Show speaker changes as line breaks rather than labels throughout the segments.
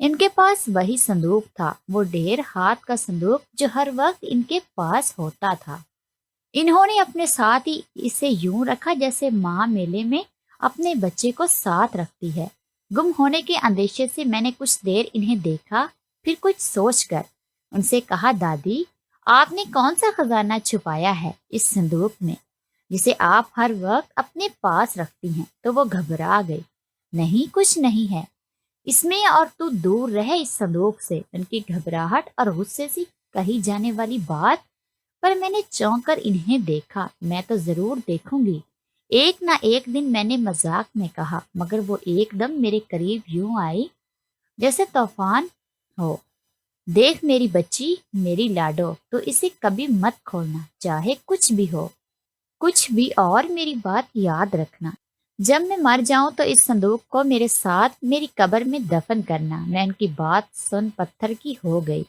ان کے پاس وہی صندوق تھا، وہ ڈھیر ہاتھ کا صندوق جو ہر وقت ان کے پاس ہوتا تھا۔ انہوں نے اپنے ساتھ ہی اسے یوں رکھا جیسے ماں میلے میں اپنے بچے کو ساتھ رکھتی ہے۔ گم ہونے کے اندیشے سے میں نے کچھ دیر انہیں دیکھا، پھر کچھ سوچ کر ان سے کہا، دادی آپ نے کون سا خزانہ چھپایا ہے اس صندوق میں جسے آپ ہر وقت اپنے پاس رکھتی ہیں؟ تو وہ گھبرا گئی۔ نہیں، کچھ نہیں ہے اس میں، اور تو دور رہے اس صندوق سے۔ ان کی گھبراہٹ اور غصے سے کہی جانے والی بات پر میں نے چونک کر انہیں دیکھا۔ میں تو ضرور دیکھوں گی، ایک نہ ایک دن، میں نے مذاق میں کہا، مگر وہ ایک دم میرے قریب یوں آئی جیسے طوفان ہو۔ دیکھ میری بچی، میری لاڈو، تو اسے کبھی مت کھولنا، چاہے کچھ بھی ہو، کچھ بھی۔ اور میری بات یاد رکھنا، جب میں مر جاؤں تو اس صندوق کو میرے ساتھ میری قبر میں دفن کرنا۔ میں ان کی بات سن پتھر کی ہو گئی۔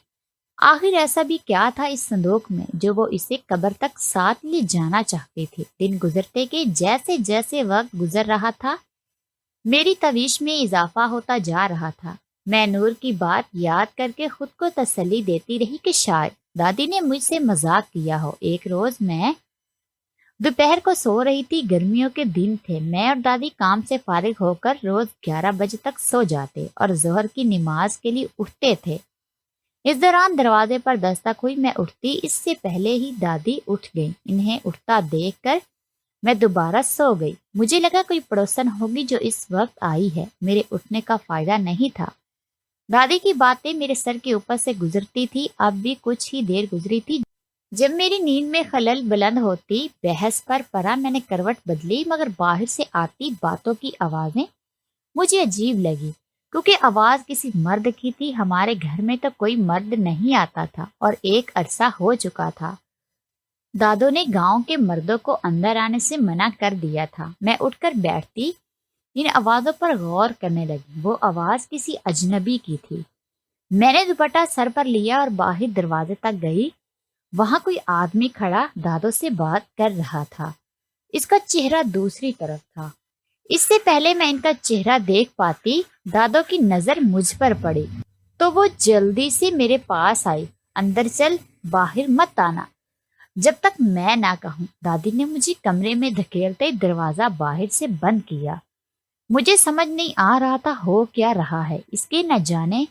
آخر ایسا بھی کیا تھا اس صندوق میں جو وہ اسے قبر تک ساتھ لے جانا چاہتے تھے؟ دن گزرتے کہ جیسے جیسے وقت گزر رہا تھا میری تشویش میں اضافہ ہوتا جا رہا تھا۔ میں نور کی بات یاد کر کے خود کو تسلی دیتی رہی کہ شاید دادی نے مجھ سے مذاق کیا ہو۔ ایک روز میں دوپہر کو سو رہی تھی، گرمیوں کے دن تھے۔ میں اور دادی کام سے فارغ ہو کر روز 11 بجے تک سو جاتے اور ظہر کی نماز کے لیے اٹھتے تھے۔ اس دوران دروازے پر دستک ہوئی، میں اٹھتی اس سے پہلے ہی دادی اٹھ گئی۔ انہیں اٹھتا دیکھ کر میں دوبارہ سو گئی۔ مجھے لگا کوئی پڑوسن ہوگی جو اس وقت آئی ہے۔ میرے اٹھنے کا فائدہ نہیں تھا، دادی کی باتیں میرے سر کے اوپر سے گزرتی تھی۔ اب بھی کچھ ہی دیر گزری تھی جب میری نیند میں خلل بلند ہوتی۔ بحث پر پڑا، میں نے کروٹ بدلی، مگر باہر سے آتی باتوں کی آوازیں مجھے عجیب لگی، کیونکہ آواز کسی مرد کی تھی۔ ہمارے گھر میں تو کوئی مرد نہیں آتا تھا اور ایک عرصہ ہو چکا تھا دادو نے گاؤں کے مردوں کو اندر آنے سے منع کر دیا تھا۔ میں اٹھ کر بیٹھتی، ان آوازوں پر غور کرنے لگی۔ وہ آواز کسی اجنبی کی تھی۔ میں نے دوپٹہ سر پر لیا اور باہر دروازے تک گئی۔ وہاں کوئی آدمی کھڑا دادو سے بات کر رہا تھا۔ اس کا چہرہ دوسری طرف تھا۔ اس سے پہلے میں ان کا چہرہ دیکھ پاتی، دادو کی نظر مجھ پر پڑی تو وہ جلدی سے میرے پاس آئی۔ اندر چل، باہر مت آنا جب تک میں نہ کہوں۔ دادی نے مجھے کمرے میں دھکیلتے دروازہ باہر سے بند کیا۔ مجھے سمجھ نہیں آ رہا تھا ہو کیا رہا ہے، اس کے نہ جانے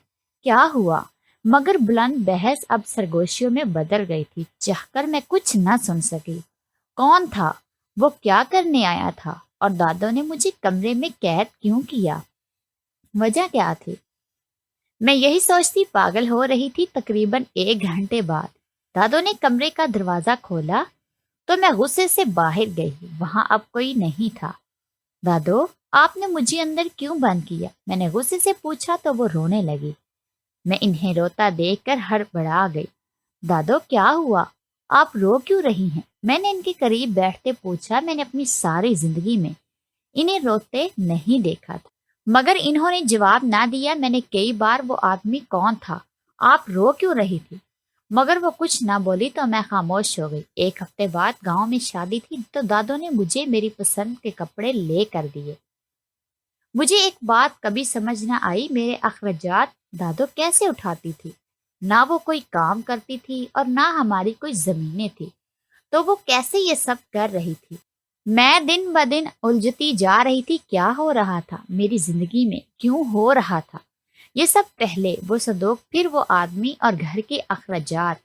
کیا ہوا، مگر بلند بحث اب سرگوشیوں میں بدل گئی تھی۔ چاہ کر میں کچھ نہ سن سکی۔ کون تھا وہ؟ کیا کرنے آیا تھا؟ اور دادو نے مجھے کمرے میں قید کیوں کیا؟ وجہ کیا تھی؟ میں یہی سوچتی پاگل ہو رہی تھی۔ تقریباً 1 گھنٹے بعد دادو نے کمرے کا دروازہ کھولا تو میں غصے سے باہر گئی۔ وہاں اب کوئی نہیں تھا۔ دادو، آپ نے مجھے اندر کیوں بند کیا؟ میں نے غصے سے پوچھا تو وہ رونے لگی۔ میں انہیں روتا دیکھ کر ہڑبڑا گئی۔ دادو، کیا ہوا؟ آپ رو کیوں رہی ہیں؟ میں نے ان کے قریب بیٹھتے پوچھا۔ میں نے اپنی ساری زندگی میں انہیں روتے نہیں دیکھا تھا، مگر انہوں نے جواب نہ دیا۔ میں نے کئی بار وہ آدمی کون تھا، آپ رو کیوں رہی تھی، مگر وہ کچھ نہ بولی تو میں خاموش ہو گئی۔ 1 ہفتے بعد گاؤں میں شادی تھی تو دادو نے مجھے میری پسند کے کپڑے لے کر دیے۔ مجھے ایک بات کبھی سمجھ نہ آئی، میرے اخراجات دادو کیسے اٹھاتی تھی؟ نہ وہ کوئی کام کرتی تھی اور نہ ہماری کوئی زمینیں تھی، تو وہ کیسے یہ سب کر رہی تھی؟ میں دن بدن الجھتی جا رہی تھی۔ کیا ہو رہا تھا میری زندگی میں؟ کیوں ہو رہا تھا یہ سب؟ پہلے وہ صندوق، پھر وہ آدمی اور گھر کے اخراجات۔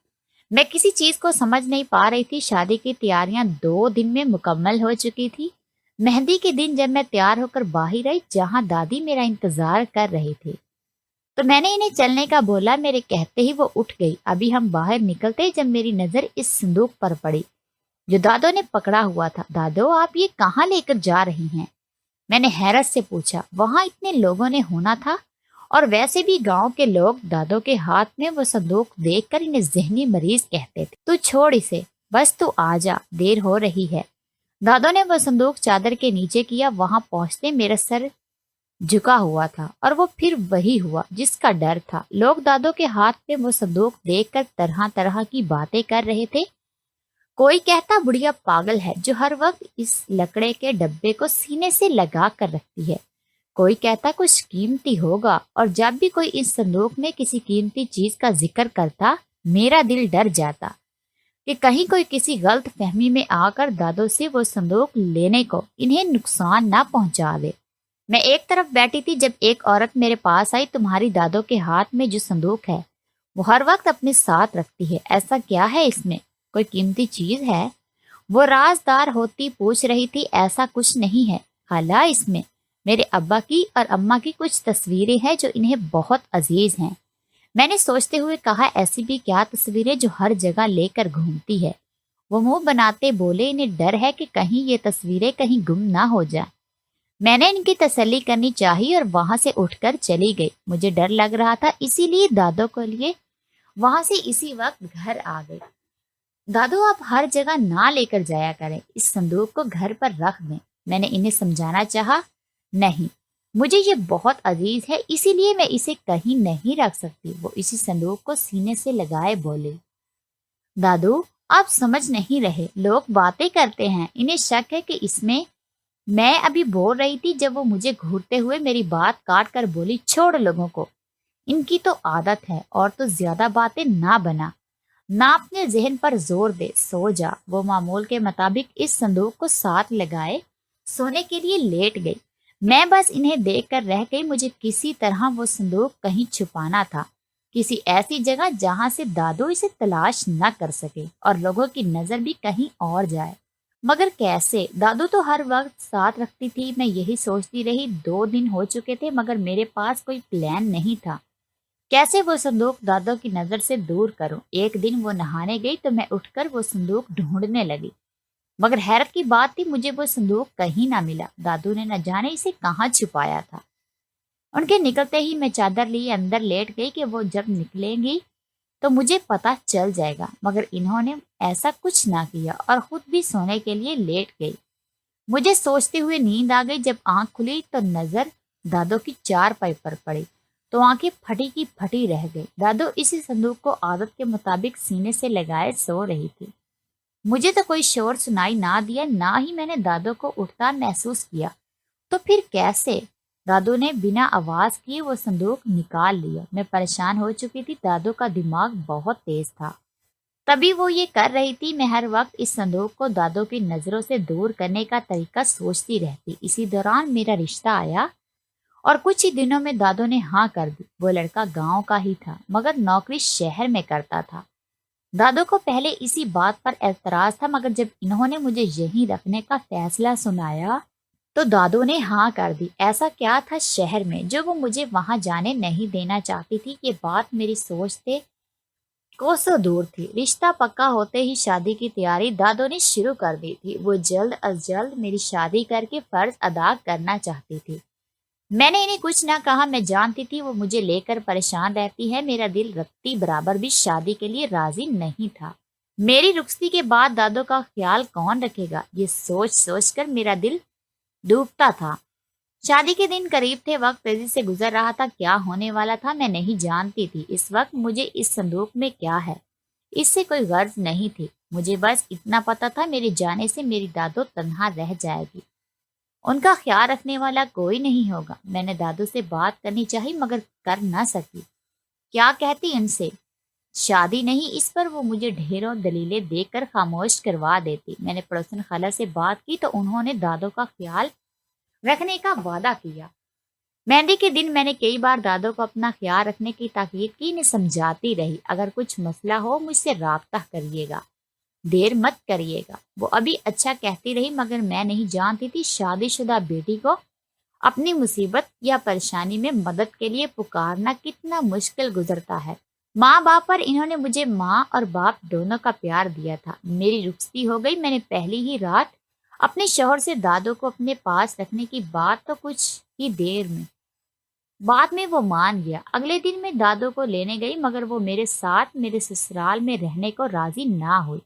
میں کسی چیز کو سمجھ نہیں پا رہی تھی۔ شادی کی تیاریاں 2 دن میں مکمل ہو چکی تھی۔ مہندی کے دن جب میں تیار ہو کر باہر آئی جہاں دادی میرا انتظار کر رہی تھی تو میں نے انہیں چلنے کا بولا۔ میرے کہتے ہی وہ اٹھ گئی۔ ابھی ہم باہر نکلتے جب میری نظر اس صندوق پر پڑی جو دادو نے پکڑا ہوا تھا۔ دادو، آپ یہ کہاں لے کر جا رہی ہیں؟ میں نے حیرت سے پوچھا۔ وہاں اتنے لوگوں نے ہونا تھا اور ویسے بھی گاؤں کے لوگ دادو کے ہاتھ میں وہ صندوق دیکھ کر انہیں ذہنی مریض کہتے تھے۔ تو چھوڑ اسے، بس تو آ جا، دیر ہو رہی ہے۔ دادو نے وہ صندوق چادر کے نیچے کیا۔ وہاں پہنچتے میرا سر جھکا ہوا تھا اور وہ پھر وہی ہوا جس کا ڈر تھا۔ لوگ دادو کے ہاتھ میں وہ صندوق دیکھ کر طرح طرح کی باتیں کر رہے تھے۔ کوئی کہتا بڑھیا پاگل ہے جو ہر وقت اس لکڑے کے ڈبے کو سینے سے لگا کر رکھتی ہے۔ کوئی کہتا کچھ قیمتی ہوگا، اور جب بھی کوئی اس صندوق میں کسی قیمتی چیز کا ذکر کرتا میرا دل ڈر جاتا کہ کہیں کوئی کسی غلط فہمی میں آ کر دادوں سے وہ صندوق لینے کو انہیں نقصان نہ پہنچا دے۔ میں ایک طرف بیٹھی تھی جب ایک عورت میرے پاس آئی۔ تمہاری دادوں کے ہاتھ میں جو صندوق ہے وہ ہر وقت اپنے ساتھ رکھتی ہے، ایسا کیا ہے اس میں؟ کوئی قیمتی چیز ہے؟ وہ رازدار ہوتی پوچھ رہی تھی۔ ایسا کچھ نہیں ہے خالہ، اس میں میرے ابا کی اور اماں کی کچھ تصویریں ہیں جو انہیں بہت عزیز ہیں۔ میں نے سوچتے ہوئے کہا، ایسی بھی کیا تصویریں جو ہر جگہ لے کر گھومتی ہے؟ وہ منہ بناتے بولے، انہیں ڈر ہے کہ کہیں یہ تصویریں کہیں گم نہ ہو جائیں۔ میں نے ان کی تسلی کرنی چاہی اور وہاں سے اٹھ کر چلی گئی۔ مجھے ڈر لگ رہا تھا، اسی لیے دادوں کے لیے وہاں سے اسی وقت گھر آ گئی۔ دادو، آپ ہر جگہ نہ لے کر جایا کریں، اس صندوق کو گھر پر رکھ دیں۔ میں نے انہیں سمجھانا چاہا، نہیں، مجھے یہ بہت عزیز ہے، اسی لیے میں اسے کہیں نہیں رکھ سکتی۔ وہ اسی صندوق کو سینے سے لگائے بولے، دادو آپ سمجھ نہیں رہے، لوگ باتیں کرتے ہیں، انہیں شک ہے کہ اس میں ابھی بول رہی تھی جب وہ مجھے گھورتے ہوئے میری بات کاٹ کر بولی، چھوڑ لوگوں کو، ان کی تو عادت ہے، اور تو زیادہ باتیں نہ بنا، نہ اپنے ذہن پر زور دے، سو جا۔ وہ معمول کے مطابق اس صندوق کو ساتھ لگائے سونے کے لیے لیٹ گئی۔ میں بس انہیں دیکھ کر رہ گئی۔ مجھے کسی طرح وہ صندوق کہیں چھپانا تھا، کسی ایسی جگہ جہاں سے دادو اسے تلاش نہ کر سکے اور لوگوں کی نظر بھی کہیں اور جائے۔ مگر کیسے؟ دادو تو ہر وقت ساتھ رکھتی تھی۔ میں یہی سوچتی رہی۔ 2 دن ہو چکے تھے مگر میرے پاس کوئی پلان نہیں تھا، کیسے وہ صندوق دادو کی نظر سے دور کروں۔ ایک دن وہ نہانے گئی تو میں اٹھ کر وہ صندوق ڈھونڈنے لگی، مگر حیرت کی بات تھی مجھے وہ صندوق کہیں نہ ملا۔ دادو نے نہ جانے اسے کہاں چھپایا تھا۔ ان کے نکلتے ہی میں چادر لیے اندر لیٹ گئی کہ وہ جب نکلیں گی تو مجھے پتہ چل جائے گا، مگر انہوں نے ایسا کچھ نہ کیا اور خود بھی سونے کے لیے لیٹ گئی۔ مجھے سوچتے ہوئے نیند آ گئی۔ جب آنکھ کھلی تو نظر دادو کی چارپائی پر پڑی تو آنکھیں پھٹی کی پھٹی رہ گئی۔ دادو اسی صندوق کو عادت کے مطابق سینے سے لگائے سو رہی تھی۔ مجھے تو کوئی شور سنائی نہ دیا، نہ ہی میں نے دادو کو اٹھتا محسوس کیا۔ تو پھر کیسے؟ دادو نے بنا آواز کیے وہ صندوق نکال لیا۔ میں پریشان ہو چکی تھی، دادو کا دماغ بہت تیز تھا، تبھی وہ یہ کر رہی تھی۔ میں ہر وقت اس صندوق کو دادو کی نظروں سے دور کرنے کا طریقہ سوچتی رہتی۔ اسی دوران میرا رشتہ آیا اور کچھ ہی دنوں میں دادو نے ہاں کر دی۔ وہ لڑکا گاؤں کا ہی تھا مگر نوکری شہر میں کرتا تھا۔ دادو کو پہلے اسی بات پر اعتراض تھا، مگر جب انہوں نے مجھے یہیں رکھنے کا فیصلہ سنایا تو دادو نے ہاں کر دی۔ ایسا کیا تھا شہر میں جو وہ مجھے وہاں جانے نہیں دینا چاہتی تھی؟ یہ بات میری سوچ سے کوسوں دور تھی۔ رشتہ پکا ہوتے ہی شادی کی تیاری دادو نے شروع کر دی تھی۔ وہ جلد از جلد میری شادی کر کے فرض ادا کرنا چاہتی تھی۔ میں نے انہیں کچھ نہ کہا، میں جانتی تھی وہ مجھے لے کر پریشان رہتی ہے۔ میرا دل رتی برابر بھی شادی کے لیے راضی نہیں تھا۔ میری رخصتی کے بعد دادو کا خیال کون رکھے گا، یہ سوچ سوچ کر میرا دل ڈوبتا تھا۔ شادی کے دن قریب تھے، وقت تیزی سے گزر رہا تھا۔ کیا ہونے والا تھا میں نہیں جانتی تھی۔ اس وقت مجھے اس صندوق میں کیا ہے اس سے کوئی غرض نہیں تھی۔ مجھے بس اتنا پتا تھا میرے جانے سے میری دادو تنہا رہ جائے گی، ان کا خیال رکھنے والا کوئی نہیں ہوگا۔ میں نے دادو سے بات کرنی چاہی مگر کر نہ سکی۔ کیا کہتی ان سے؟ شادی نہیں، اس پر وہ مجھے ڈھیروں دلیلیں دے کر خاموش کروا دیتی۔ میں نے پڑوسن خالہ سے بات کی تو انہوں نے دادو کا خیال رکھنے کا وعدہ کیا۔ مہندی کے دن میں نے کئی بار دادو کو اپنا خیال رکھنے کی تاکید کی، انہیں سمجھاتی رہی، اگر کچھ مسئلہ ہو مجھ سے رابطہ کریے گا، دیر مت کریے گا۔ وہ ابھی اچھا کہتی رہی مگر میں نہیں جانتی تھی شادی شدہ بیٹی کو اپنی مصیبت یا پریشانی میں مدد کے لیے پکارنا کتنا مشکل گزرتا ہے۔ ماں باپ پر انہوں نے مجھے ماں اور باپ دونوں کا پیار دیا تھا۔ میری رخصتی ہو گئی۔ میں نے پہلی ہی رات اپنے شوہر سے دادو کو اپنے پاس رکھنے کی بات تو کچھ ہی دیر میں بعد میں وہ مان گیا۔ اگلے دن میں دادو کو لینے گئی مگر وہ میرے ساتھ میرے سسرال میں رہنے کو راضی نہ ہوئی۔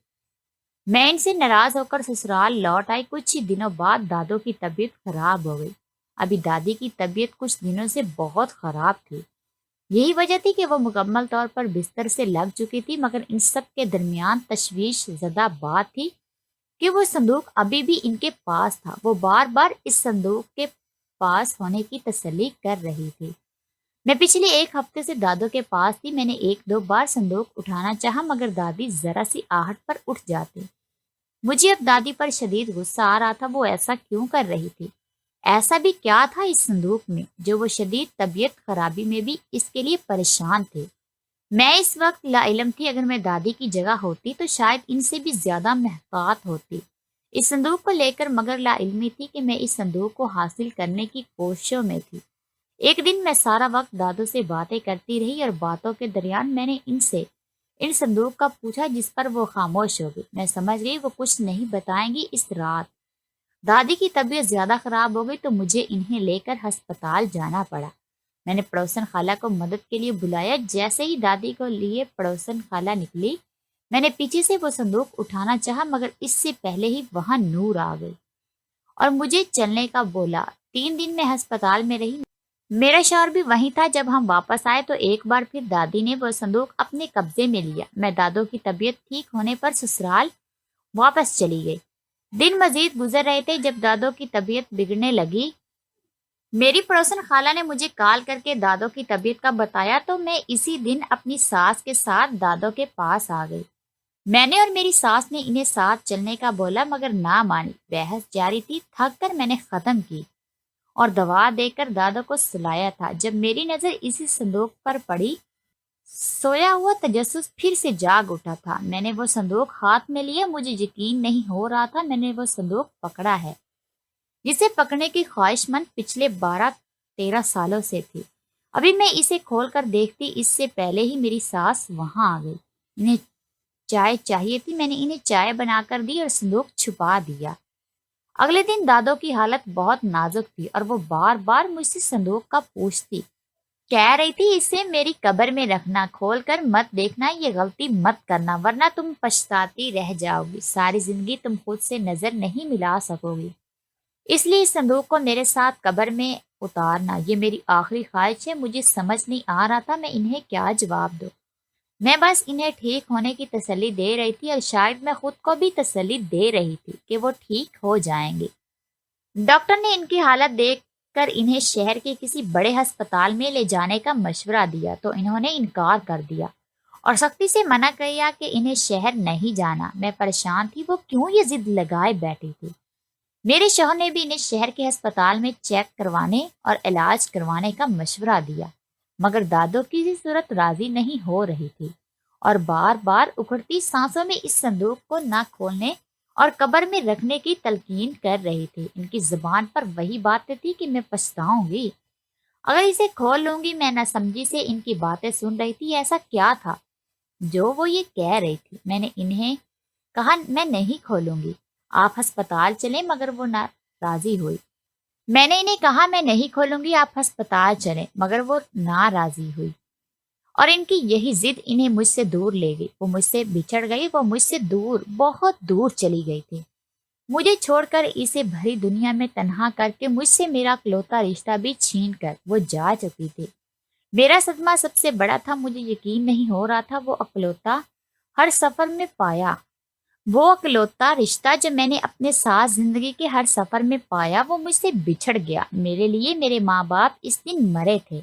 میں ان سے ناراض ہو کر سسرال لوٹ آئی۔ کچھ ہی دنوں بعد دادو کی طبیعت خراب ہو گئی۔ ابھی دادی کی طبیعت کچھ دنوں سے بہت خراب تھی۔ یہی وجہ تھی کہ وہ مکمل طور پر بستر سے لگ چکی تھی، مگر ان سب کے درمیان تشویش زدہ بات تھی کہ وہ صندوق ابھی بھی ان کے پاس تھا۔ وہ بار بار اس صندوق کے پاس ہونے کی تسلی کر رہی تھی۔ میں پچھلے ایک ہفتے سے دادو کے پاس تھی۔ میں نے ایک دو بار صندوق اٹھانا چاہا مگر دادی ذرا سی آہٹ پر اٹھ جاتی۔ مجھے اب دادی پر شدید غصہ آ رہا تھا۔ وہ ایسا کیوں کر رہی تھی؟ ایسا بھی کیا تھا اس صندوق میں جو وہ شدید طبیعت خرابی میں بھی اس کے لیے پریشان تھے؟ میں اس وقت لا علم تھی۔ اگر میں دادی کی جگہ ہوتی تو شاید ان سے بھی زیادہ محتاط ہوتی اس صندوق کو لے کر، مگر لا علمی تھی کہ میں اس صندوق کو حاصل کرنے کی کوششوں میں تھی۔ ایک دن میں سارا وقت دادو سے باتیں کرتی رہی اور باتوں کے درمیان میں نے ان صندوق کا پوچھا جس پر وہ خاموش ہو گئی۔ میں سمجھ گئی وہ کچھ نہیں بتائیں گی۔ اس رات دادی کی طبیعت زیادہ خراب ہو گئی تو مجھے انہیں لے کر ہسپتال جانا پڑا۔ میں نے پڑوسن خالہ کو مدد کے لیے بلایا۔ جیسے ہی دادی کو لیے پڑوسن خالہ نکلی، میں نے پیچھے سے وہ صندوق اٹھانا چاہا مگر اس سے پہلے ہی وہاں نور آ گئی اور مجھے چلنے کا بولا۔ 3 دن میں ہسپتال میں رہی۔ میرا شوہر بھی وہیں تھا۔ جب ہم واپس آئے تو ایک بار پھر دادی نے وہ صندوق اپنے قبضے میں لیا۔ میں دادو کی طبیعت ٹھیک ہونے پر سسرال واپس چلی گئی۔ دن مزید گزر رہے تھے جب دادو کی طبیعت بگڑنے لگی۔ میری پڑوسن خالہ نے مجھے کال کر کے دادو کی طبیعت کا بتایا تو میں اسی دن اپنی ساس کے ساتھ دادو کے پاس آ گئی۔ میں نے اور میری ساس نے انہیں ساتھ چلنے کا بولا مگر نہ مانی۔ بحث جاری تھی۔ تھک کر میں نے ختم کی اور دوا دے کر دادو کو سلایا تھا جب میری نظر اسی صندوق پر پڑی۔ سویا ہوا تجسس پھر سے جاگ اٹھا تھا۔ میں نے وہ صندوق ہاتھ میں لیا۔ مجھے یقین نہیں ہو رہا تھا میں نے وہ صندوق پکڑا ہے جسے پکڑنے کی خواہش مند پچھلے 12-13 سالوں سے تھی۔ ابھی میں اسے کھول کر دیکھتی اس سے پہلے ہی میری ساس وہاں آ گئی۔ انہیں چائے چاہیے تھی۔ میں نے انہیں چائے بنا کر دی اور صندوق چھپا دیا۔ اگلے دن دادو کی حالت بہت نازک تھی اور وہ بار بار مجھ سے صندوق کا پوچھتی۔ کہہ رہی تھی اسے میری قبر میں رکھنا، کھول کر مت دیکھنا، یہ غلطی مت کرنا ورنہ تم پچھتاتی رہ جاؤ گی، ساری زندگی تم خود سے نظر نہیں ملا سکو گی، اس لیے اس صندوق کو میرے ساتھ قبر میں اتارنا، یہ میری آخری خواہش ہے۔ مجھے سمجھ نہیں آ رہا تھا میں انہیں کیا جواب دوں۔ میں بس انہیں ٹھیک ہونے کی تسلی دے رہی تھی اور شاید میں خود کو بھی تسلی دے رہی تھی کہ وہ ٹھیک ہو جائیں گے۔ ڈاکٹر نے ان کی حالت دیکھ کر انہیں شہر کے کسی بڑے ہسپتال میں لے جانے کا مشورہ دیا تو انہوں نے انکار کر دیا اور سختی سے منع کیا کہ انہیں شہر نہیں جانا۔ میں پریشان تھی وہ کیوں یہ ضد لگائے بیٹھی تھی۔ میرے شوہر نے بھی انہیں شہر کے ہسپتال میں چیک کروانے اور علاج کروانے کا مشورہ دیا مگر دادو کسی صورت راضی نہیں ہو رہی تھی اور بار بار اکھڑتی سانسوں میں اس صندوق کو نہ کھولنے اور قبر میں رکھنے کی تلقین کر رہی تھی۔ ان کی زبان پر وہی باتیں تھی کہ میں پچھتاؤں گی اگر اسے کھول لوں گی۔ میں نہ سمجھی سے ان کی باتیں سن رہی تھی۔ ایسا کیا تھا جو وہ یہ کہہ رہی تھی؟ میں نے انہیں کہا میں نہیں کھولوں گی، آپ ہسپتال چلیں، مگر وہ ناراضی ہوئی۔ میں نے انہیں کہا میں نہیں کھولوں گی، آپ ہسپتال چلیں، مگر وہ ناراضی ہوئی اور ان کی یہی ضد انہیں مجھ سے دور لے گئی۔ وہ مجھ سے بچھڑ گئی، وہ مجھ سے دور، بہت دور چلی گئی تھی، مجھے چھوڑ کر اسے بھری دنیا میں تنہا کر کے، مجھ سے میرا اکلوتا رشتہ بھی چھین کر وہ جا چکی تھی۔ میرا صدمہ سب سے بڑا تھا، مجھے یقین نہیں ہو رہا تھا وہ اکلوتا ہر سفر میں پایا، وہ اکلوتا رشتہ جو میں نے اپنے ساتھ زندگی کے ہر سفر میں پایا، وہ مجھ سے بچھڑ گیا۔ میرے لیے میرے ماں باپ اس دن مرے تھے،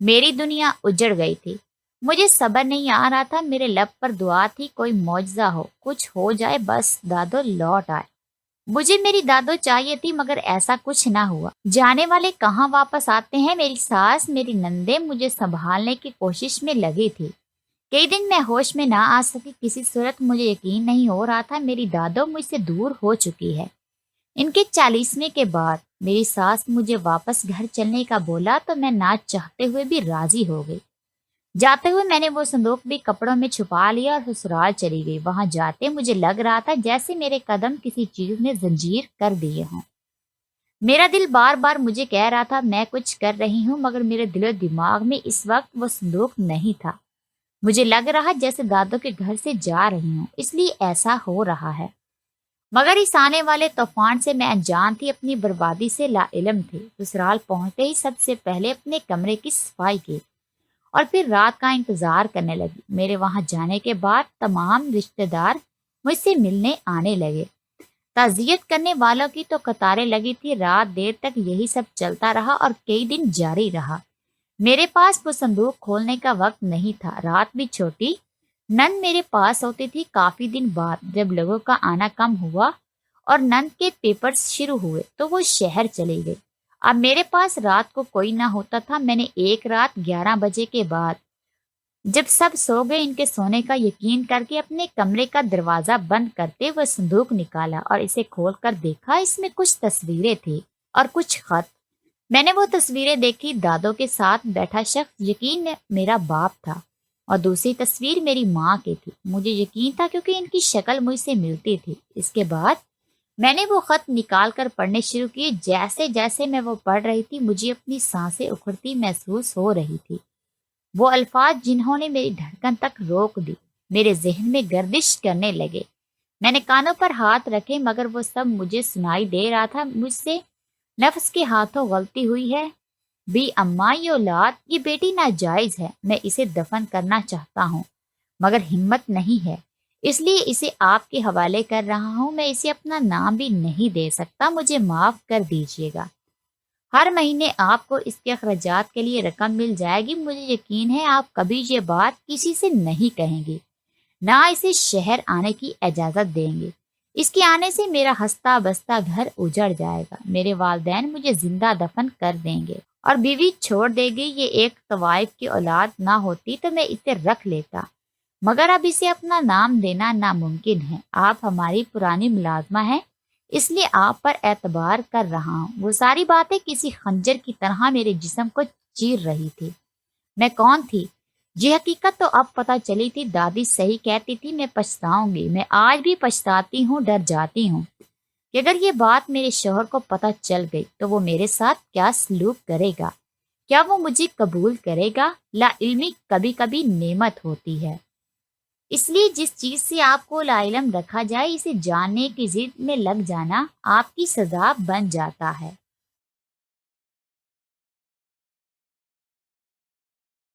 میری دنیا اجڑ گئی تھی، مجھے صبر نہیں آ رہا تھا، میرے لب پر دعا تھی کوئی معجزہ ہو، کچھ ہو جائے، بس دادو لوٹ آئے۔ مجھے میری دادو چاہیے تھی مگر ایسا کچھ نہ ہوا۔ جانے والے کہاں واپس آتے ہیں؟ میری ساس، میری نندیں مجھے سنبھالنے کی کوشش میں لگی تھی۔ کئی دن میں ہوش میں نہ آ سکی، کسی صورت مجھے یقین نہیں ہو رہا تھا میری دادو مجھ سے دور ہو چکی ہے۔ ان کے 40ویں کے بعد میری ساس مجھے واپس گھر چلنے کا بولا تو میں نہ چاہتے ہوئے بھی راضی ہو گئی۔ جاتے ہوئے میں نے وہ صندوق بھی کپڑوں میں چھپا لیا اور سسرال چلی گئی۔ وہاں جاتے مجھے لگ رہا تھا جیسے میرے قدم کسی چیز نے زنجیر کر دیے ہوں۔ میرا دل بار بار مجھے کہہ رہا تھا میں کچھ کر رہی ہوں مگر میرے دل و دماغ میں اس وقت وہ صندوق نہیں تھا۔ مجھے لگ رہا جیسے دادو کے گھر سے جا رہی ہوں، اس لیے ایسا ہو رہا ہے، مگر اس آنے والے طوفان سے میں انجان تھی، اپنی بربادی سے لا علم تھی۔ سسرال پہنچتے ہی سب سے پہلے اپنے کمرے کی صفائی کی اور پھر رات کا انتظار کرنے لگی۔ میرے وہاں جانے کے بعد تمام رشتہ دار مجھ سے ملنے آنے لگے، تعزیت کرنے والوں کی تو قطاریں لگی تھی، رات دیر تک یہی سب چلتا رہا اور کئی دن جاری رہا۔ میرے پاس وہ صندوق کھولنے کا وقت نہیں تھا، رات بھی چھوٹی۔ نند میرے پاس ہوتی تھی کافی دن بعد، جب لوگوں کا آنا کم ہوا اور نند کے پیپرز شروع ہوئے تو وہ شہر چلے گئے۔ اب میرے پاس رات کو کوئی نہ ہوتا تھا۔ میں نے ایک رات 11 بجے کے بعد، جب سب سو گئے، ان کے سونے کا یقین کر کے اپنے کمرے کا دروازہ بند کرتے وہ صندوق نکالا اور اسے کھول کر دیکھا۔ اس میں کچھ تصویریں تھیں اور کچھ خط۔ میں نے وہ تصویریں دیکھی، دادوں کے ساتھ بیٹھا شخص یقین میرا باپ تھا اور دوسری تصویر میری ماں کی تھی۔ مجھے یقین تھا کیونکہ ان کی شکل مجھ سے ملتی تھی۔ اس کے بعد میں نے وہ خط نکال کر پڑھنے شروع کیے۔ جیسے جیسے میں وہ پڑھ رہی تھی مجھے اپنی سانسیں اکھڑتی محسوس ہو رہی تھی۔ وہ الفاظ جنہوں نے میری دھڑکن تک روک دی میرے ذہن میں گردش کرنے لگے۔ میں نے کانوں پر ہاتھ رکھے مگر وہ سب مجھے سنائی دے رہا تھا۔ مجھ سے نفس کے ہاتھوں غلطی ہوئی ہے۔ بھی اماں یہ اولاد، یہ بیٹی ناجائز ہے۔ میں اسے دفن کرنا چاہتا ہوں مگر ہمت نہیں ہے، اس لیے اسے آپ کے حوالے کر رہا ہوں۔ میں اسے اپنا نام بھی نہیں دے سکتا، مجھے معاف کر دیجیے گا۔ ہر مہینے آپ کو اس کے اخراجات کے لیے رقم مل جائے گی۔ مجھے یقین ہے آپ کبھی یہ بات کسی سے نہیں کہیں گے، نہ اسے شہر آنے کی اجازت دیں گے۔ اس کے آنے سے میرا ہنستا بستا گھر اجڑ جائے گا، میرے والدین مجھے زندہ دفن کر دیں گے اور بیوی چھوڑ دے گی۔ یہ ایک طوائف کی اولاد نہ ہوتی تو میں اسے رکھ لیتا، مگر اب اسے اپنا نام دینا ناممکن ہے۔ آپ ہماری پرانی ملازمہ ہیں، اس لیے آپ پر اعتبار کر رہا ہوں۔ وہ ساری باتیں کسی خنجر کی طرح میرے جسم کو چیر رہی تھی۔ میں کون تھی؟ یہ حقیقت تو اب پتہ چلی تھی۔ دادی صحیح کہتی تھی، میں پچھتاؤں گی۔ میں آج بھی پچھتاتی ہوں، ڈر جاتی ہوں کہ اگر یہ بات میرے شوہر کو پتہ چل گئی تو وہ میرے ساتھ کیا سلوک کرے گا؟ کیا وہ مجھے قبول کرے گا؟ لا علمی کبھی کبھی نعمت ہوتی ہے، اس لیے جس چیز سے آپ کو لا علم رکھا جائے اسے جاننے کی ضد میں لگ جانا آپ کی سزا بن جاتا ہے۔